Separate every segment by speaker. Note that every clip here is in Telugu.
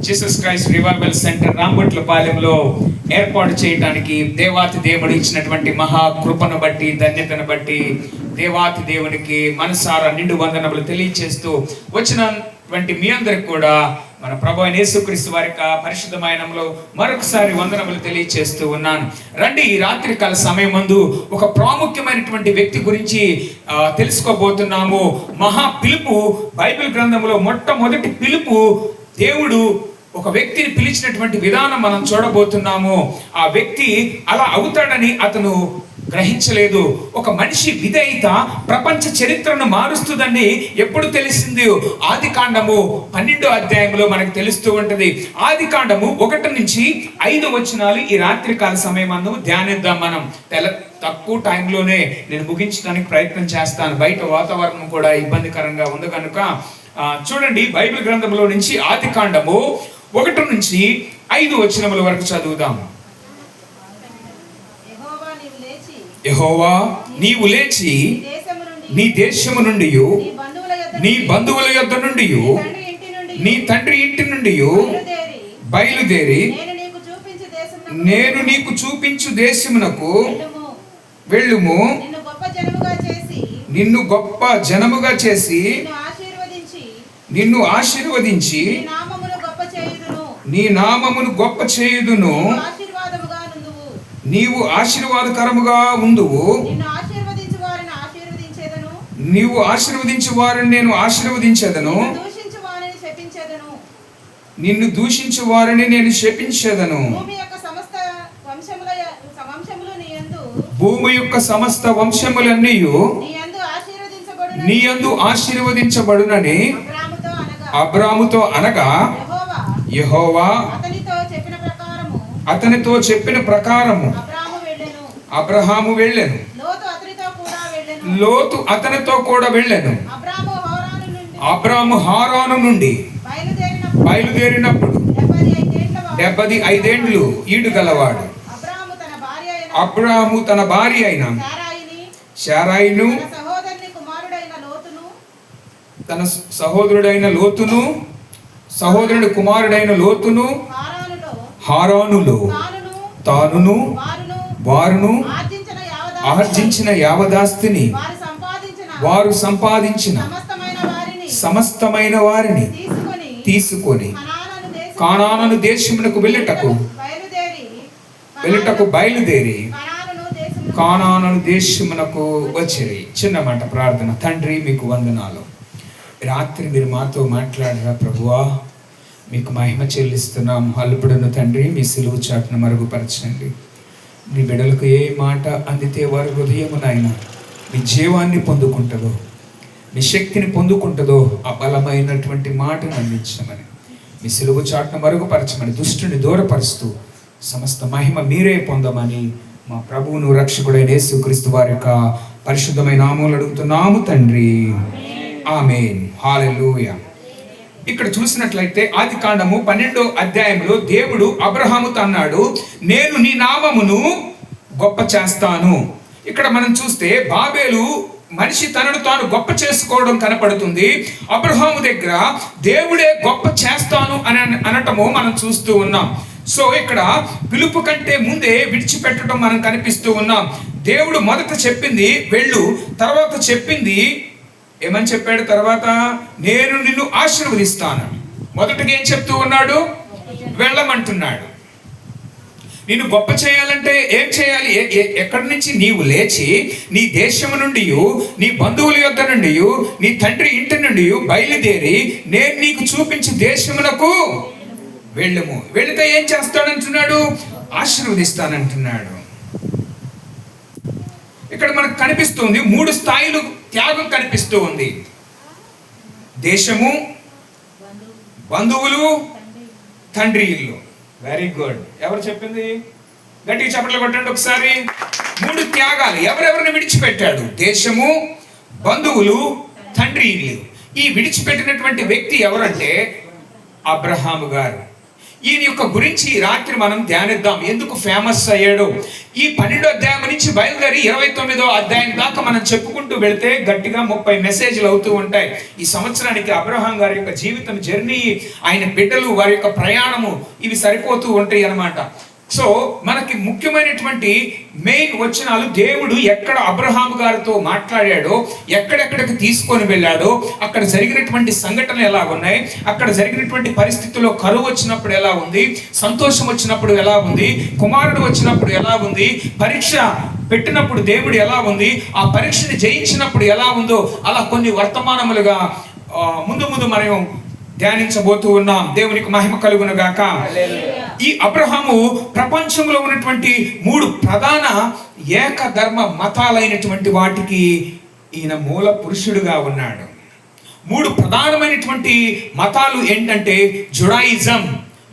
Speaker 1: జీసస్ క్రైస్ట్ రివైవల్ సెంటర్ రాంబట్లపాలెంలో ఏర్పాటు చేయడానికి దేవాతి దేవుడు ఇచ్చినటువంటి మహా కృపను బట్టి, ధన్యతను బట్టి దేవాతి దేవునికి మనసారా నిండు వందనములు తెలియచేస్తూ వచ్చినటువంటి మీ అందరికి కూడా మన ప్రభు అయిన యేసుక్రీస్తు వారి పరిశుద్ధమైన నామములో మరొకసారి వందనములు తెలియచేస్తూ ఉన్నాను. రండి, ఈ రాత్రికాల సమయమందు ఒక ప్రాముఖ్యమైనటువంటి వ్యక్తి గురించి తెలుసుకోబోతున్నాము. మహా పిలుపు, బైబిల్ గ్రంథంలో మొట్టమొదటి పిలుపు, దేవుడు ఒక వ్యక్తిని పిలిచినటువంటి విధానం మనం చూడబోతున్నాము. ఆ వ్యక్తి అలా అవుతాడని అతను గ్రహించలేదు. ఒక మనిషి విధేయత ప్రపంచ చరిత్రను మారుస్తుందని ఎప్పుడు తెలిసింది? ఆదికాండము 12వ అధ్యాయంలో మనకు తెలుస్తూ ఉంటది. ఆదికాండము 1 నుంచి 5 వచనాలు ఈ రాత్రికాల సమయమందు ధ్యానిద్దాం. మనం తక్కువ టైంలోనే నేను ముగించడానికి ప్రయత్నం చేస్తాను. బయట వాతావరణం కూడా ఇబ్బందికరంగా ఉంది కనుక చూడండి, బైబిల్ గ్రంథంలో నుంచి ఆదికాండము 1 నుంచి 5 వచనముల వరకు చదువుదాం. యెహోవా నీవు లేచి నీ దేశము నుండి, నీ బంధువుల యొద్ద నుండి, నీ తండ్రి ఇంటి నుండి బయలుదేరి నేను నీకు చూపించు దేశమునకు వెళ్ళుము. నిన్ను గొప్ప జనముగా చేసి నిన్ను ఆశీర్వదించి నీ నామమును గొప్ప చేయుదును. నీవు ఆశీర్వాదకరముగా ఉందువు. నీవు ఆశీర్వదించు వారిని నేను ఆశీర్వదించేదను, నిన్ను దూషించు వారిని నేను శపించేదను. భూమి యొక్క సమస్త వంశములన్నీ నీ యందు ఆశీర్వదించబడునని అబ్రాముతో అనగా, యెహోవా అతనితో చెప్పిన ప్రకారము అబ్రహాము వెళ్ళెను. లోతు అతనితో కూడా వెళ్ళెను. అబ్రాము హారాను నుండి బయలుదేరినప్పుడు 75 ఏండ్లు ఈడు గలవాడు. అబ్రాము తన భార్య అయిన శారాయిను, తన సహోదరుడైన లోతును, సహోదరుడి కుమారుడైన లోతును హారానులో తానును వారును ఆర్జించిన యావదాస్తిని, వారు సంపాదించిన సమస్తమైన వారిని తీసుకొని కానాను దేశమునకు వెళ్ళుటకు బయలుదేరి కానాను దేశమునకు వచ్చిరి. చిన్న మాట ప్రార్థన. తండ్రి, మీకు వందనాలు. రాత్రి మీరు మాతో మాట్లాడరా ప్రభువా, మీకు మహిమ చెల్లిస్తున్నాం. అల్పుడను తండ్రి, మీ సిలువ చాటును మరుగుపరచండి. నీ బిడ్డలకు ఏ మాట అందితే వారి హృదయమునైనా మీ జీవాన్ని పొందుకుంటుందో, మీ శక్తిని పొందుకుంటుందో ఆ బలమైనటువంటి మాటను అందించమని, మీ సిలువ చాటును మరుగుపరచమని, దుష్టుని దూరపరుస్తూ సమస్త మహిమ మీరే పొందమని మా ప్రభువును రక్షకుడైన యేసుక్రీస్తు వారి యొక్క పరిశుద్ధమైన నామములో అడుగుతున్నాము తండ్రి. ఆమేన్. హల్లెలూయా. ఇక్కడ చూసినట్లయితే ఆదికాండము 12వ అధ్యాయంలో దేవుడు అబ్రహాముతో అన్నాడు, నేను నీ నామమును గొప్ప చేస్తాను. ఇక్కడ మనం చూస్తే బాబేలు మనిషి తనను తాను గొప్ప చేసుకోవడం కనపడుతుంది. అబ్రహాము దగ్గర దేవుడే గొప్ప చేస్తాను అని అనటము మనం చూస్తూ ఉన్నాం. సో ఇక్కడ పిలుపు కంటే ముందే విడిచిపెట్టడం మనం కనిపిస్తూ ఉన్నాం. దేవుడు మొదట చెప్పింది వెళ్ళు, తర్వాత చెప్పింది ఏమని చెప్పాడు? తర్వాత నేను నిన్ను ఆశీర్వదిస్తాను. మొదటిగా ఏం చెప్తూ ఉన్నాడు? వెళ్ళమంటున్నాడు. నిన్ను గొప్ప చేయాలంటే ఏం చేయాలి? ఎక్కడి నుంచి? నీవు లేచి నీ దేశము నుండి, నీ బంధువుల యొద్ద నుండి, నీ తండ్రి ఇంటి నుండి బయలుదేరి నేను నీకు చూపించే దేశమునకు వెళ్ళము. వెళితే ఏం చేస్తాడంటున్నాడు? ఆశీర్వదిస్తానంటున్నాడు. ఇక్కడ మనకు కనిపిస్తుంది 3 స్థాయిలు త్యాగం కనిపిస్తూ ఉంది. దేశము, బంధువులు, తండ్రి ఇల్లు. Very good. ఎవరు చెప్పింది? గట్టిగా చప్పట్లు కొట్టండి ఒకసారి. 3 త్యాగాలు. ఎవరెవరిని విడిచిపెట్టాడు? దేశము, బంధువులు, తండ్రి ఇల్లు. ఈ విడిచిపెట్టినటువంటి వ్యక్తి ఎవరంటే అబ్రహాము గారు. ఈయన యొక్క గురించి రాత్రి మనం ధ్యానిద్దాం. ఎందుకు ఫేమస్ అయ్యాడు? ఈ 12వ అధ్యాయం నుంచి బయలుదేరి 29వ అధ్యాయం దాకా మనం చెప్పుకుంటూ వెళితే గట్టిగా 30 మెసేజ్లు అవుతూ ఉంటాయి. ఈ సంవత్సరానికి అబ్రహాం గారి యొక్క జీవితం, జర్నీ, ఆయన బిడ్డలు, వారి యొక్క ప్రయాణము, ఇవి సరిపోతూ ఉంటాయి అన్నమాట. సో మనకి ముఖ్యమైనటువంటి మెయిన్ వచనాలు, దేవుడు ఎక్కడ అబ్రహాం గారితో మాట్లాడాడో, ఎక్కడెక్కడికి తీసుకొని వెళ్ళాడో, అక్కడ జరిగినటువంటి సంఘటనలు ఎలా ఉన్నాయి, అక్కడ జరిగినటువంటి పరిస్థితుల్లో కరువు వచ్చినప్పుడు ఎలా ఉంది, సంతోషం వచ్చినప్పుడు ఎలా ఉంది, కుమారుడు వచ్చినప్పుడు ఎలా ఉంది, పరీక్ష పెట్టినప్పుడు దేవుడు ఎలా ఉంది, ఆ పరీక్షని జయించినప్పుడు ఎలా ఉందో, అలా కొన్ని వర్తమానములుగా ముందు మనం ధ్యానించబోతూ ఉన్నాం. దేవునికి మహిమ కలుగును గాక. ఈ అబ్రహాము ప్రపంచంలో ఉన్నటువంటి 3 ప్రధాన ఏకధర్మ మతాలైనటువంటి వాటికి ఈయన మూల పురుషుడుగా ఉన్నాడు. 3 ప్రధానమైనటువంటి మతాలు ఏంటంటే జుడాయిజం,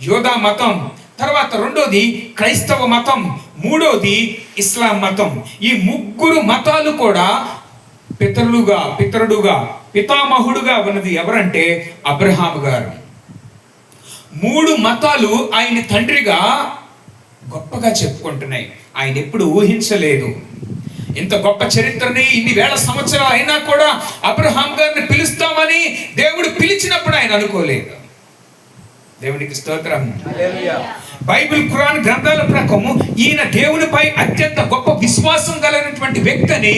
Speaker 1: యోధా మతం, తర్వాత రెండోది క్రైస్తవ మతం, మూడోది ఇస్లాం మతం. ఈ 3 మతాలు కూడా పితరుడుగా పితామహుడుగా ఉన్నది ఎవరంటే అబ్రహాము గారు. 3 మతాలు ఆయన తండ్రిగా గొప్పగా చెప్పుకుంటున్నాయి. ఆయన ఎప్పుడు ఊహించలేదు ఇంత గొప్ప చరిత్రని. ఇన్ని వేల సంవత్సరాలు అయినా కూడా అబ్రహాం గారిని పిలుస్తామని దేవుడు పిలిచినప్పుడు ఆయన అనుకోలేదు. దేవునికి స్తోత్రం. బైబిల్, ఖురాన్ గ్రంథాల ప్రకారం ఈయన దేవునిపై అత్యంత గొప్ప విశ్వాసం కలిగినటువంటి వ్యక్తిని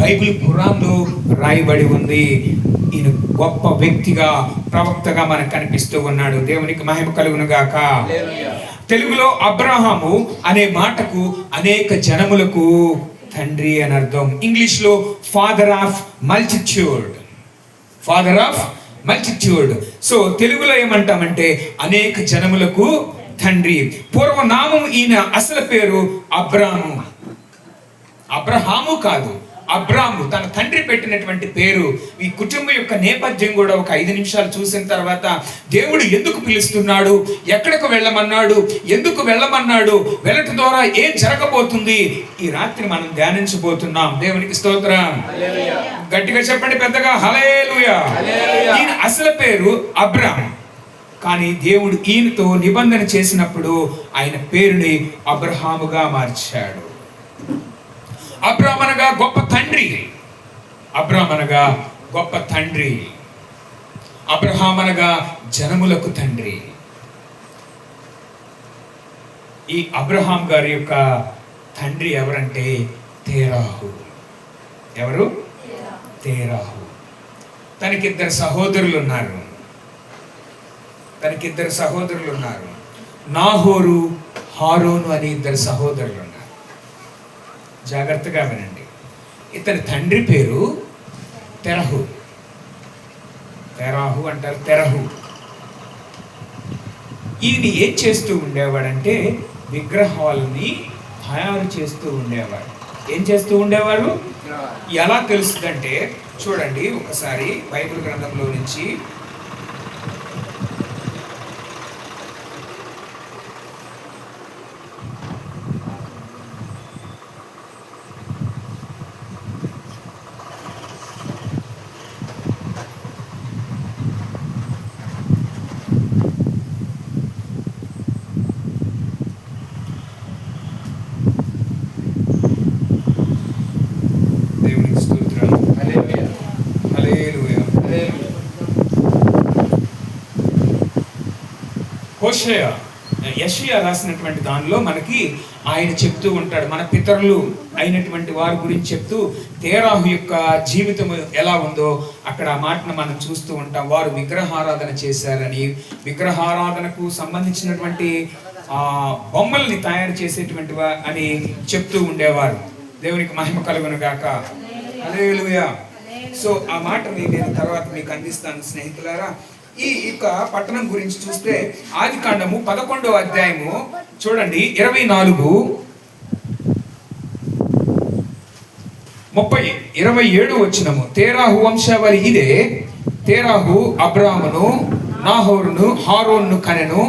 Speaker 1: బైబిల్, ఖురాన్లో రాయబడి ఉంది. ఈయన గొప్ప వ్యక్తిగా, ప్రవక్తగా మనకు కనిపిస్తూ ఉన్నాడు. దేవునికి మహిమ కలుగును గాక. తెలుగులో అబ్రహాము అనే మాటకు అనేక జనములకు తండ్రి అని అర్థం. ఇంగ్లీష్ లో father of multitude, father of multitude. So తెలుగులో ఏమంటామంటే అనేక జనములకు తండ్రి. పూర్వనామం ఈయన అసలు పేరు అబ్రహాము కాదు, అబ్రాము, తన తండ్రి పెట్టినటువంటి పేరు. ఈ కుటుంబం యొక్క నేపథ్యం కూడా ఒక 5 నిమిషాలు చూసిన తర్వాత దేవుడు ఎందుకు పిలుస్తున్నాడు, ఎక్కడికి వెళ్ళమన్నాడు, ఎందుకు వెళ్ళమన్నాడు, వెళ్ళటం ద్వారా ఏం జరగబోతుంది, ఈ రాత్రి మనం ధ్యానించబోతున్నాం. దేవునికి స్తోత్రం. గట్టిగా చెప్పండి పెద్దగా, హల్లెలూయా. ఈయన అసలు పేరు అబ్రామ్, కానీ దేవుడు ఈయనతో నిబంధన చేసినప్పుడు ఆయన పేరుని అబ్రహాముగా మార్చాడు. అబ్రామ్ అనగా గొప్ప తండ్రి, అబ్రామ్ అనగా గొప్ప తండ్రి, అబ్రహాం అనగా జనములకు తండ్రి. ఈ అబ్రహాం గారి యొక్క తండ్రి ఎవరంటే తేరాహు. ఎవరు? తేరాహు. తనకిద్దరు సహోదరులు ఉన్నారు. నాహోరు, హారోను అని 2 సహోదరులు ఉన్నారు. జాగ్రత్తగా వినండి. ఇతని తండ్రి పేరు తెరహు అంటారు, తెరహు. ఈయన ఏం చేస్తూ ఉండేవాడంటే విగ్రహాలని తయారు చేస్తూ ఉండేవాడు. ఏం చేస్తూ ఉండేవాడు? ఎలా తెలుస్తుందంటే చూడండి ఒకసారి బైబిల్ గ్రంథంలో నుంచి యెషయా రాసినటువంటి దానిలో మనకి ఆయన చెప్తూ ఉంటాడు, మన పితరులు అయినటువంటి వారి గురించి చెప్తూ తేరాహు యొక్క జీవితం ఎలా ఉందో అక్కడ ఆ మాటను మనం చూస్తూ ఉంటాం. వారు విగ్రహారాధన చేశారని, విగ్రహారాధనకు సంబంధించినటువంటి బొమ్మల్ని తయారు చేసేటువంటి అని చెప్తూ ఉండేవారు. దేవునికి మహిమ కలుగును గాక. హల్లెలూయా. సో ఆ మాటని నేను తర్వాత మీకు అందిస్తాను స్నేహితులారా. ఈ యొక్క పట్టణం గురించి చూస్తే ఆదికాండము 11వ అధ్యాయము చూడండి 27 వచనము. తేరాహు వంశావళి ఇదే. తేరాహు అబ్రామును, నాహోరును, హారోను కనెను.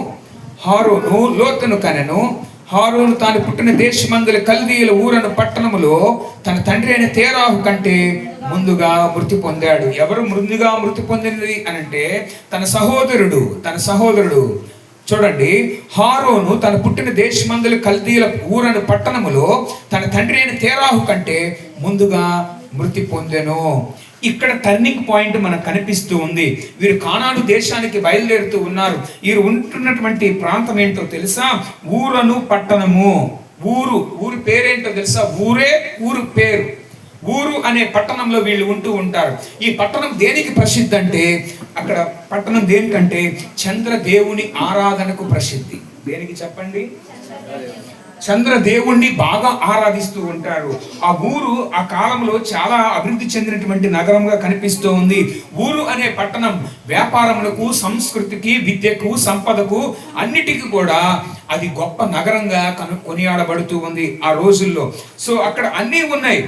Speaker 1: హారోను లోతును కనెను. హారోను తాను పుట్టిన దేశమందుల కల్దీయుల ఊరను పట్టణములో తన తండ్రి అయిన తేరాహు కంటే ముందుగా మృతి పొందాడు. ఎవరు ముందుగా మృతి పొందినది అనంటే తన సహోదరుడు. చూడండి, హారోను తన పుట్టిన దేశమందుల కల్దీల ఊరను పట్టణములో తన తండ్రి అయిన తేరాహు కంటే ముందుగా మృతి పొందెను. ఇక్కడ టర్నింగ్ పాయింట్ మనకు కనిపిస్తూ ఉంది. వీరు కానాను దేశానికి బయలుదేరుతూ ఉన్నారు. వీరు ఉంటున్నటువంటి ప్రాంతం ఏంటో తెలుసా? ఊరను పట్టణము. ఊరు పేరేంటో తెలుసా? ఊరు పేరు. ఊరు అనే పట్టణంలో వీళ్ళు ఉంటూ ఉంటారు. ఈ పట్టణం దేనికి ప్రసిద్ధి అంటే, అక్కడ పట్టణం దేనికంటే చంద్రదేవుని ఆరాధనకు ప్రసిద్ధి. దేనికి చెప్పండి? చంద్రదేవుణ్ణి బాగా ఆరాధిస్తూ ఉంటారు. ఆ ఊరు ఆ కాలంలో చాలా అభివృద్ధి చెందినటువంటి నగరంగా కనిపిస్తూ ఉంది. ఊరు అనే పట్టణం వ్యాపారములకు, సంస్కృతికి, విద్యకు, సంపదకు అన్నిటికీ కూడా అది గొప్ప నగరంగా కొనియాడబడుతూ ఉంది ఆ రోజుల్లో. సో అక్కడ అన్నీ ఉన్నాయి.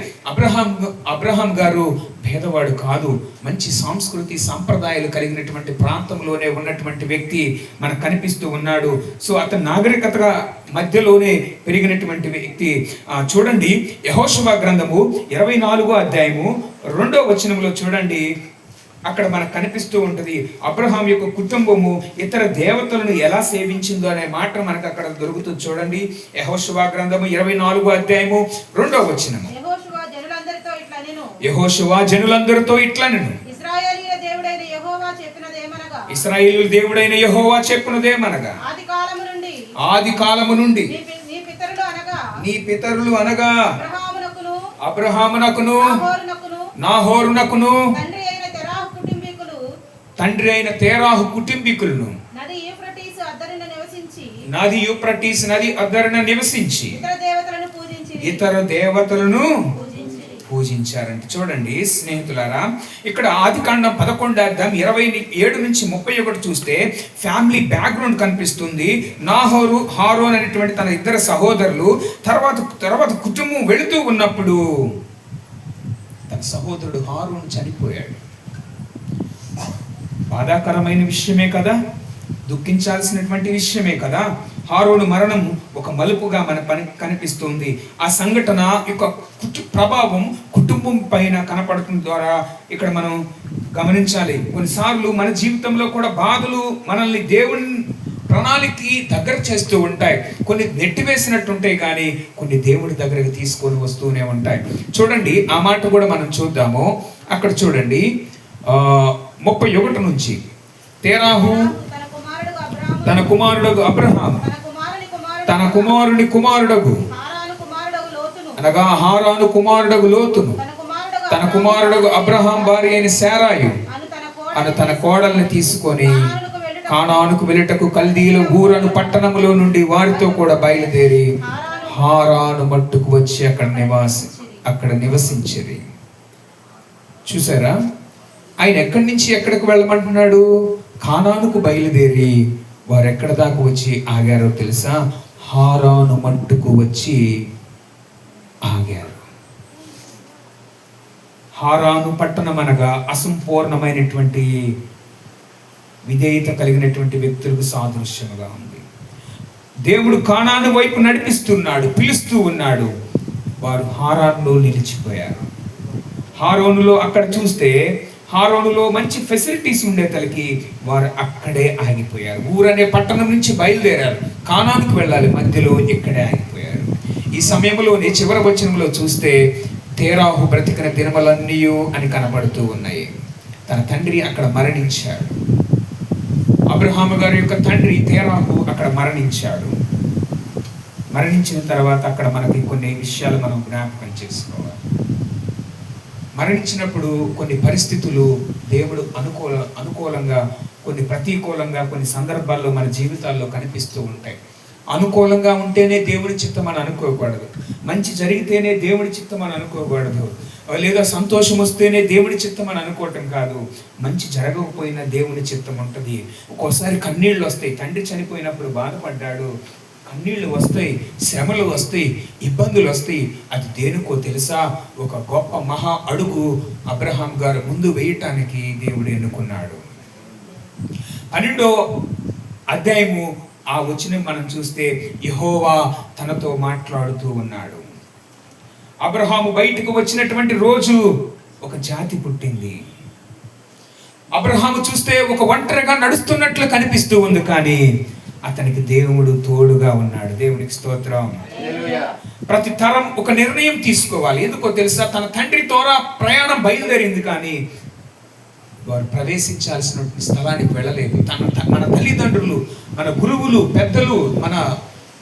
Speaker 1: అబ్రహాం గారు భేదవాడు కాదు. మంచి సంస్కృతి సంప్రదాయాలు కలిగినటువంటి ప్రాంతంలోనే ఉన్నటువంటి వ్యక్తి మనకు కనిపిస్తూ ఉన్నాడు. సో అతను నాగరికత మధ్యలోనే పెరిగినటువంటి వ్యక్తి. చూడండి, యెహోషువ గ్రంథము 24వ అధ్యాయము 2వ వచనంలో చూడండి, అక్కడ మనకు కనిపిస్తూ ఉంటుంది అబ్రహాం యొక్క కుటుంబము ఇతర దేవతలను ఎలా సేవించిందో అనే మాట మనకు అక్కడ దొరుకుతుంది. చూడండి, యెహోషువ గ్రంథము 24వ అధ్యాయము 2వ వచనము. యెహోషువ జనులందరితో ఇట్లనెను, ఇశ్రాయేలీయుల దేవుడైన యెహోవా చెప్పునదేమనగా, ఆది కాలము నుండి నీ పితరులు అనగా అబ్రహామునకును నాహోరునకును తండ్రి అయిన తేరాహు కుటుంబీకులను నది యూఫ్రటీస్ నది అద్దరిన నివసించి ఇతర దేవతలను పూజించారంటే. చూడండి స్నేహితులారా, ఇక్కడ ఆదికాండం 11వ అధ్యాయం 27 నుంచి 31 చూస్తే ఫ్యామిలీ బ్యాక్గ్రౌండ్ కనిపిస్తుంది. నాహోరు, హారోన్ అనేటువంటి తన ఇద్దరు సహోదరులు తర్వాత కుటుంబం వెళుతూ ఉన్నప్పుడు తన సహోదరుడు హారోన్ చనిపోయాడు. బాధాకరమైన విషయమే కదా, దుఃఖించాల్సినటువంటి విషయమే కదా. హారోను మరణం ఒక మలుపుగా మన పని కనిపిస్తుంది. ఆ సంఘటన యొక్క ప్రభావం కుటుంబం పైన కనపడటం ద్వారా ఇక్కడ మనం గమనించాలి. కొన్నిసార్లు మన జీవితంలో కూడా బాధలు మనల్ని దేవుని ప్రణాళికకి దగ్గర చేస్తూ ఉంటాయి. కొన్ని నెట్టివేసినట్టుంటాయి, కానీ కొన్ని దేవుడి దగ్గరకు తీసుకొని వస్తూనే ఉంటాయి. చూడండి, ఆ మాట కూడా మనం చూద్దాము. అక్కడ చూడండి 31 నుంచి, తేరాహు తన కుమారుడు అబ్రహాం తన కుమారుని కుమారుడగు అనగా హారాను కుమారుడగు లోతును తన కుమారుడగు అబ్రహాం భార్య అయిన శారాయు అను తన కోడల్ని తీసుకొని కానానుకు వెళ్ళుటకు కల్దీల ఊరను పట్టణములో నుండి వారితో కూడా బయలుదేరి హారాను మట్టుకు వచ్చి అక్కడ నివసించేది. చూసారా, ఆయన ఎక్కడి నుంచి ఎక్కడికి వెళ్ళమంటున్నాడు? కానానుకు బయలుదేరి వారు ఎక్కడ దాకా వచ్చి ఆగారో తెలుసా? హారాను మట్టుకు వచ్చి ఆగారు. హారాను పట్టణం అనగా అసంపూర్ణమైనటువంటి విధేయత కలిగినటువంటి వ్యక్తులకు సాదృశ్యముగా ఉంది. దేవుడు కానాను వైపు నడిపిస్తున్నాడు, పిలుస్తూ ఉన్నాడు. వారు హారానులో నిలిచిపోయారు. హారోనులో అక్కడ చూస్తే హారోనులో మంచి ఫెసిలిటీస్ ఉండేతలకి వారు అక్కడే ఆగిపోయారు. ఊరనే పట్టణం నుంచి బయలుదేరారు, కానానుకు వెళ్ళాలి, మధ్యలో ఇక్కడే ఆగిపోయారు. ఈ సమయంలోనే చివరి వచనంలో చూస్తే తేరాహు బ్రతికిన దినములన్నీ అని కనబడుతూ ఉన్నాయి. తన తండ్రి అక్కడ మరణించాడు. అబ్రహాము గారి యొక్క తండ్రి తేరాహు అక్కడ మరణించాడు. మరణించిన తర్వాత అక్కడ మనకి కొన్ని విషయాలు మనం జ్ఞాపకం చేసుకోవాలి. మరణించినప్పుడు కొన్ని పరిస్థితులు దేవుడు అనుకూలంగా, కొన్ని ప్రతికూలంగా, కొన్ని సందర్భాల్లో మన జీవితాల్లో కనిపిస్తూ ఉంటాయి. అనుకూలంగా ఉంటేనే దేవుడి చిత్తం అని అనుకోకూడదు, మంచి జరిగితేనే దేవుడి చిత్తం అని అనుకోకూడదు, లేదా సంతోషం వస్తేనే దేవుడి చిత్తం అని అనుకోవటం కాదు. మంచి జరగకపోయినా దేవుడి చిత్తం ఉంటుంది. ఒక్కోసారి కన్నీళ్ళు వస్తాయి. తండ్రి చనిపోయినప్పుడు బాధపడ్డాడు, కన్నీళ్ళు వస్తాయి, శ్రమలు వస్తాయి, ఇబ్బందులు వస్తాయి. అది దేనికో తెలుసా? ఒక గొప్ప మహా అడుగు అబ్రహాం గారు ముందు వేయటానికి దేవుడు ఎన్నుకున్నాడు. 12వ అధ్యాయము ఆ వచనం మనం చూస్తే యెహోవా తనతో మాట్లాడుతూ ఉన్నాడు. అబ్రహాము బయటకు వచ్చినటువంటి రోజు ఒక జాతి పుట్టింది. అబ్రహాము చూస్తే ఒక ఒంటరిగా నడుస్తున్నట్లు కనిపిస్తూ ఉంది, కానీ అతనికి దేవుడు తోడుగా ఉన్నాడు. దేవునికి స్తోత్రం. ప్రతి తరం ఒక నిర్ణయం తీసుకోవాలి. ఎందుకో తెలుసా? తన తండ్రి ద్వారా ప్రయాణం బయలుదేరింది, కానీ వారు ప్రవేశించాల్సిన స్థలానికి వెళ్ళలేదు. మన తల్లిదండ్రులు, మన గురువులు, పెద్దలు, మన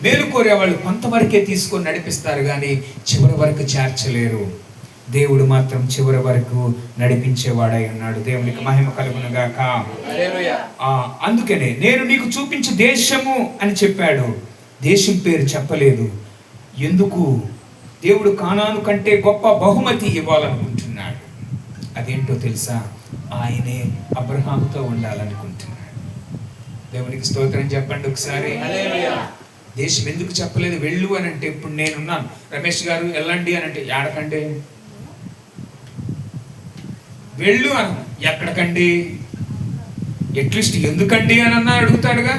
Speaker 1: మేలు కోరే వాళ్ళు కొంతవరకే తీసుకొని నడిపిస్తారు, కానీ చివరి వరకు చేర్చలేరు. దేవుడు మాత్రం చివరి వరకు నడిపించేవాడై ఉన్నాడు. దేవునికి మహిమ కలుగును గాక. అందుకనే నేను నీకు చూపించే దేశము అని చెప్పాడు. దేశం పేరు చెప్పలేదు. ఎందుకు? దేవుడు కానాను కంటే గొప్ప బహుమతి ఇవ్వాలనుకుంటున్నాడు. అదేంటో తెలుసా? ఆయనే అబ్రహాముతో ఉండాలనుకుంటున్నాడు. దేవునికి స్తోత్రం చెప్పండి ఒకసారి. దేశం ఎందుకు చెప్పలేదు? వెళ్ళు అని అంటే, ఇప్పుడు నేనున్నాను, రమేష్ గారు వెళ్ళండి అని అంటే ఏడకండి, వెళ్ళు అని. ఎక్కడికండి? అట్లీస్ట్ ఎందుకండి అని అన్నా అడుగుతాడుగా.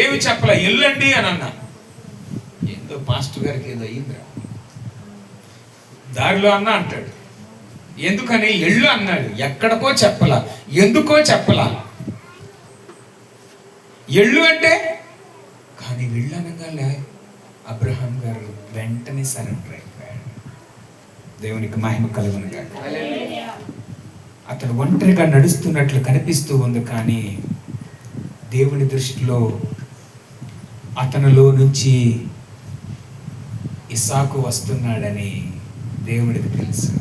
Speaker 1: ఏమి చెప్పలే, వెళ్ళండి అని అన్నా. ఏందో పాస్టర్ గారికి ఏదో అయ్యిందిరా, దారిలో అన్నా అంటాడు. ఎందుకని? ఎళ్ళు అన్నాడు. ఎక్కడికో చెప్పలా, ఎందుకో చెప్పలా. ఎళ్ళు అంటే, కానీ వెళ్ళు అనగానే అబ్రహాం గారు వెంటనే సరెండర్ అయిపోయాడు. దేవునికి మహిమ కలుగును గాక. అతను ఒంటరిగా నడుస్తున్నట్లు కనిపిస్తూ ఉంది, కానీ దేవుని దృష్టిలో అతనిలో నుంచి ఇస్సాకు వస్తున్నాడని దేవుడికి తెలుసు.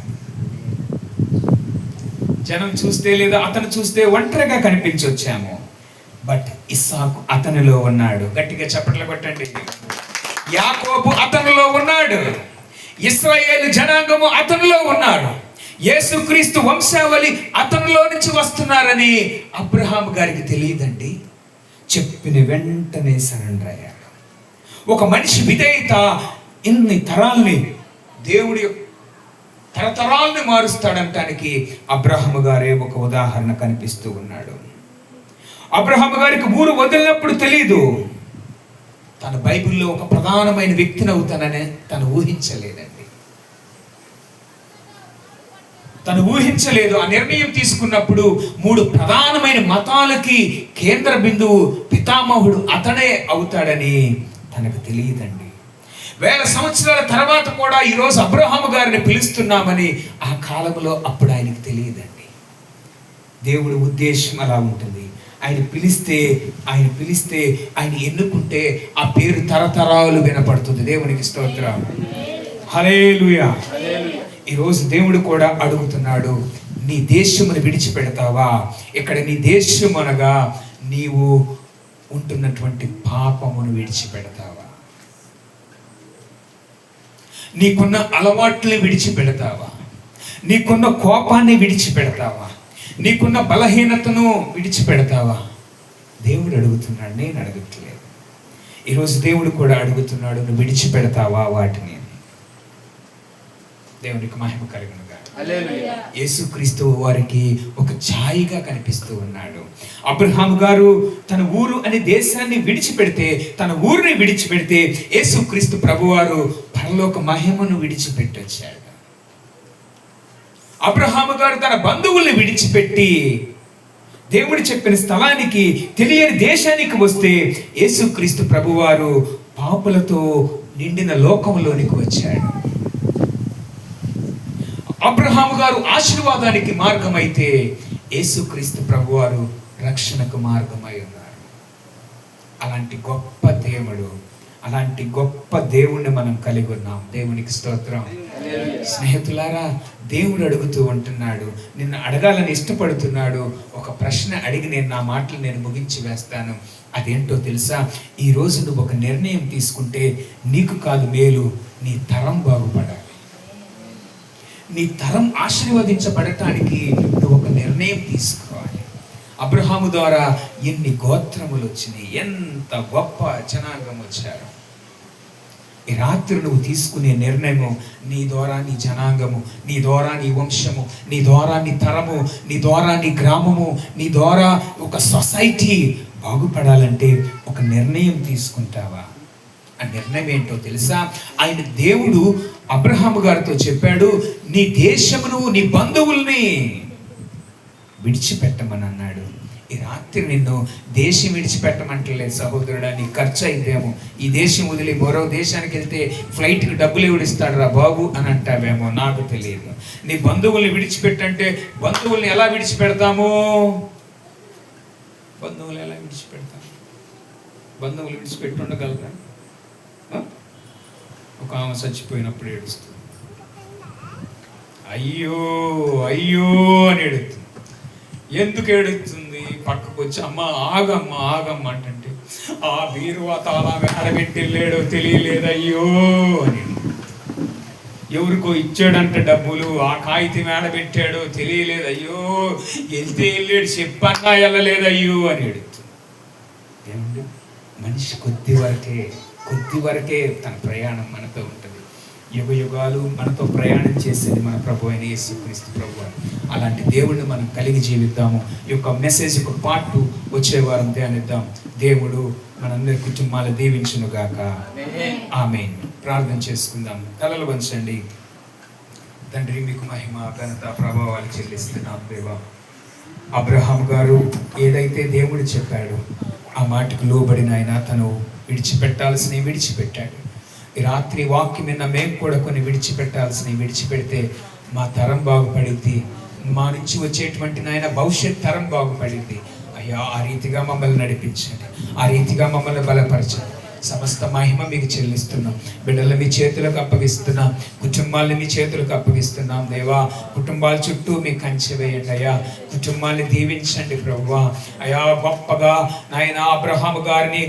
Speaker 1: జనం చూస్తే లేదా అతను చూస్తే ఒంటరిగా కనిపించొచ్చాము, బట్ ఇస్సాకు అతనిలో ఉన్నాడు. గట్టిగా చప్పట్లు కొట్టండి. యాకోబు అతనిలో ఉన్నాడు. ఇశ్రాయేలు జనాంగము అతనిలో ఉన్నారు. యేసుక్రీస్తు వంశావళి అతనిలో నుంచి వస్తున్నారని అబ్రహాం గారికి తెలియదండి. చెప్పిన వెంటనే సరెండర్ అయ్యాడు. ఒక మనిషి విధేయత ఇన్ని తరాల్ని, దేవుడి తరతరాల్ని మారుస్తాడంటానికి అబ్రహాము గారే ఒక ఉదాహరణ కనిపిస్తూ ఉన్నాడు. అబ్రహాము గారికి ఊరు వదిలినప్పుడు తెలీదు. తన బైబిల్లో ఒక ప్రధానమైన వ్యక్తిని అవుతానని తను ఊహించలేదండి. తను ఊహించలేదు. ఆ నిర్ణయం తీసుకున్నప్పుడు 3 ప్రధానమైన మతాలకి కేంద్ర బిందువు పితామహుడు అతడే అవుతాడని తనకు తెలియదండి. 1000 సంవత్సరాల తర్వాత కూడా ఈరోజు అబ్రహాము గారిని పిలుస్తున్నామని ఆ కాలంలో అప్పుడు ఆయనకు తెలియదండి. దేవుడి ఉద్దేశం అలా ఉంటుంది. ఆయన పిలిస్తే ఆయన ఎన్నుకుంటే ఆ పేరు తరతరాలు వినపడుతుంది. దేవునికి స్తోత్రం. హల్లెలూయా. ఈరోజు దేవుడు కూడా అడుగుతున్నాడు, నీ దేశమును విడిచిపెడతావా? ఇక్కడ నీ దేశం అనగా నీవు ఉంటున్నటువంటి పాపమును విడిచిపెడతావా? నీకున్న అలవాట్లను విడిచిపెడతావా? నీకున్న కోపాన్ని విడిచిపెడతావా? నీకున్న బలహీనతను విడిచిపెడతావా? దేవుడు అడుగుతున్నాడు, నేను అడగట్లేదు. ఈరోజు దేవుడు కూడా అడుగుతున్నాడు, నువ్వు విడిచిపెడతావా వాటిని? దేవునికి మహిమ కలుగును గాక. హల్లెలూయా. యేసుక్రీస్తు వారికి ఒక ఛాయగా కనిపిస్తూ ఉన్నాడు. అబ్రహాము గారు తన ఊరు అనే దేశాన్ని విడిచిపెడితే, తన ఊరిని విడిచిపెడితే, యేసుక్రీస్తు ప్రభువారు పరలోక మహిమను విడిచిపెట్టి వచ్చాడు. అబ్రహాము గారు తన బంధువుల్ని విడిచిపెట్టి దేవుడు చెప్పిన స్థలానికి, తెలియని దేశానికి వస్తే, యేసుక్రీస్తు ప్రభువారు పాపులతో నిండిన లోకంలోనికి వచ్చాడు. అబ్రహాము గారు ఆశీర్వాదానికి మార్గం అయితే, యేసుక్రీస్తు ప్రభువారు రక్షణకు మార్గమై ఉన్నారు. అలాంటి గొప్ప దేవుడు, అలాంటి గొప్ప దేవుణ్ణి మనం కలిగి ఉన్నాం. దేవునికి స్తోత్రం. స్నేహితులారా, దేవుడు అడుగుతూ ఉంటున్నాడు, నిన్ను అడగాలని ఇష్టపడుతున్నాడు. ఒక ప్రశ్న అడిగి నా మాటలు నేను ముగించి వేస్తాను. అదేంటో తెలుసా? ఈరోజు నువ్వు ఒక నిర్ణయం తీసుకుంటే నీకు కాదు మేలు, నీ తరం బాగుపడాలి. నీ తరం ఆశీర్వదించబడటానికి నువ్వు ఒక నిర్ణయం తీసుకోవాలి. అబ్రహాము ద్వారా ఎన్ని గోత్రములు వచ్చినాయి, ఎంత గొప్ప జనాంగం వచ్చారు. ఈ రాత్రి నువ్వు తీసుకునే నిర్ణయము, నీ ద్వారా నీ జనాంగము, నీ ద్వారా నీ వంశము, నీ ద్వారా నీ తరము, నీ ద్వారా నీ గ్రామము, నీ ద్వారా ఒక సొసైటీ బాగుపడాలంటే ఒక నిర్ణయం తీసుకుంటావా? ఆ నిర్ణయం ఏంటో తెలుసా? ఆయన దేవుడు అబ్రహాము గారితో చెప్పాడు, నీ దేశమును, నీ బంధువుల్ని విడిచిపెట్టమని అన్నాడు. ఈ రాత్రి నిన్ను దేశం విడిచిపెట్టమంటలేదు సహోదరుడా. నీ ఖర్చు అయితేమో ఈ దేశం వదిలి మరో దేశానికి వెళ్తే ఫ్లైట్కి డబ్బులు ఎవడిస్తాడు రా బాబు అని అంటావేమో, నాకు తెలియదు. నీ బంధువుల్ని విడిచిపెట్టంటే బంధువుల్ని ఎలా విడిచిపెడతాము? బంధువులు ఎలా విడిచిపెడతాము? బంధువులు విడిచిపెట్టి ఉండగలరా? ఒక ఆమె చచ్చిపోయినప్పుడు ఏడుస్తుంది, అయ్యో అయ్యో అని ఏడుస్తుంది. ఎందుకు ఏడుస్తుంది? పక్కకు వచ్చి అమ్మ ఆగమ్మ అంటే ఆ బీరువా తాళం ఆడబెట్టి వెళ్ళాడో తెలియలేదు అయ్యో అని. ఎవరికో ఇచ్చాడంట డబ్బులు, ఆ కాగితం ఆడబెట్టాడో తెలియలేదు అయ్యో, వెళ్తే వెళ్ళాడు చెప్పన్నా వెళ్ళలేదు అయ్యో అని ఏడుతుంది. ఏమండి, మనిషి కొద్ది వరకే తన ప్రయాణం మనతో ఉంటుంది. యుగ యుగాలు మనతో ప్రయాణం చేసేది మన ప్రభు అయిన యేసుక్రీస్తు ప్రభు. అలాంటి దేవుడిని మనం కలిగి జీవిద్దాము. ఈ యొక్క మెసేజ్ యొక్క పార్ట్ వచ్చే వారం ధ్యానిద్దాం. దేవుడు మనందరి కుటుంబాలు దీవించును గాక. ఆమేన్. ప్రార్థన చేసుకుందాం. తలలు వంచండి. తండ్రి, మీకు మహిమ ఘనత ప్రభావాలు చెల్లిస్తున్నాం దేవా. అబ్రహాం గారు ఏదైతే దేవుడు చెప్పాడో ఆ మాటకు లోబడిన ఆయన తను విడిచిపెట్టాల్సినవి విడిచిపెట్టాడు. ఈ రాత్రి వాక్యం విన్న మేము కూడా కొన్ని విడిచిపెట్టాల్సినవి విడిచిపెడితే మా తరం బాగుపడింది, మా నుంచి వచ్చేటువంటి నాయన భవిష్యత్ తరం బాగుపడింది. అయ్యా, ఆ రీతిగా మమ్మల్ని నడిపించండి, ఆ రీతిగా మమ్మల్ని బలపరచండి. సమస్త మహిమ మీకు చెల్లిస్తున్నాం. బిడ్డలు మీ చేతులకు అప్పగిస్తున్నాం, కుటుంబాలను మీ చేతులకు అప్పగిస్తున్నాం దేవా. కుటుంబాల చుట్టూ మీకు కంచె వేయండి అయ్యా. కుటుంబాన్ని దీవించండి ప్రభువా. అయ్యా, గొప్పగా నాయన అబ్రాహాముని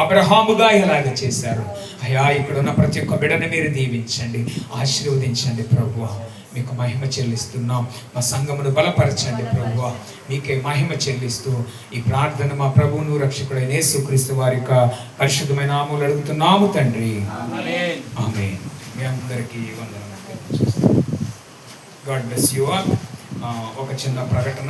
Speaker 1: అబ్రహాముగా ఎలాగ చేశారు అయ్యా, ఇక్కడ ఉన్న ప్రతి ఒక్క బిడ్డని మీరు దీవించండి, ఆశీర్వదించండి ప్రభువా. మీకు మహిమ చెల్లిస్తున్నాం. మా సంఘమును బలపరచండి ప్రభువా. మీకే మహిమ చెల్లిస్తూ ఈ ప్రార్థన మా ప్రభువును రక్షకుడైన యేసుక్రీస్తు వారి యొక్క పరిశుద్ధమైన నామములో అడుగుతున్నాము తండ్రి. ఆమేన్. మీ అందరికీ వందనాలు. God bless you all. ఒక చిన్న ప్రకటన.